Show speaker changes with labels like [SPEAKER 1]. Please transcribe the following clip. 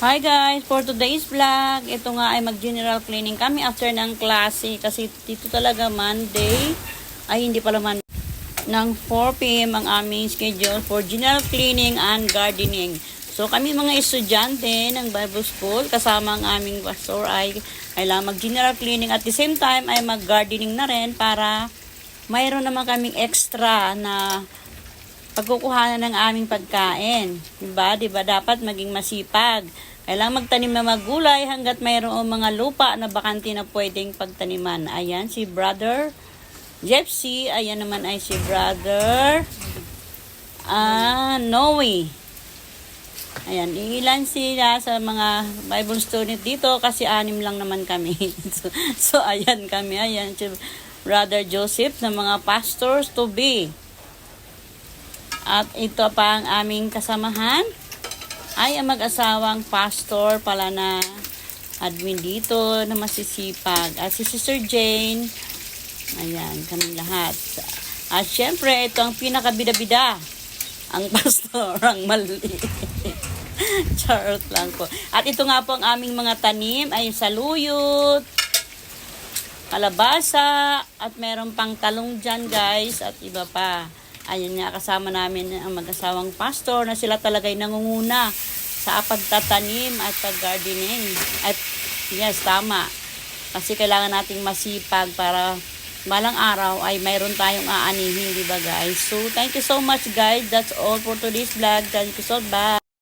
[SPEAKER 1] Hi guys, for today's vlog, ito nga ay mag-general cleaning kami after ng klase kasi dito talaga Monday, ay hindi pala Monday, ng 4 p.m. ang aming schedule for general cleaning and gardening. So kami mga estudyante ng Bible School, kasama ang aming pastor ay kailangan mag-general cleaning at the same time ay mag-gardening na rin para mayroon naman kaming extra na pagkukuhanan ng aming pagkain. Diba? Dapat maging masipag. Kailangan magtanim na magulay hanggat mayroong mga lupa na bakante na pwedeng pagtaniman. Ayan, si Brother Jepsy. Ayan naman ay si Brother Noe. Ayan, ilan sila sa mga Bible student dito kasi 6 lang naman kami. so ayan kami. Ayan, si Brother Joseph na mga pastors to be. At ito pa ang aming kasamahan ay ang mag-asawang pastor pala na admin dito na masisipag. At si Sister Jane, ayan, kami lahat. At syempre, ito ang pinakabida-bida, ang pastor, ang mali. Charot lang po. At ito nga po ang aming mga tanim, ay saluyot, kalabasa, at meron pang talong dyan guys, at iba pa. Ayun nga, kasama namin ang mag-asawang pastor na sila talaga'y nangunguna sa pagtatanim at pag-gardening. At yes, tama. Kasi kailangan nating masipag para balang araw ay mayroon tayong aanihin, di ba guys? So, thank you so much guys. That's all for today's vlog. Thank you so much. Bye.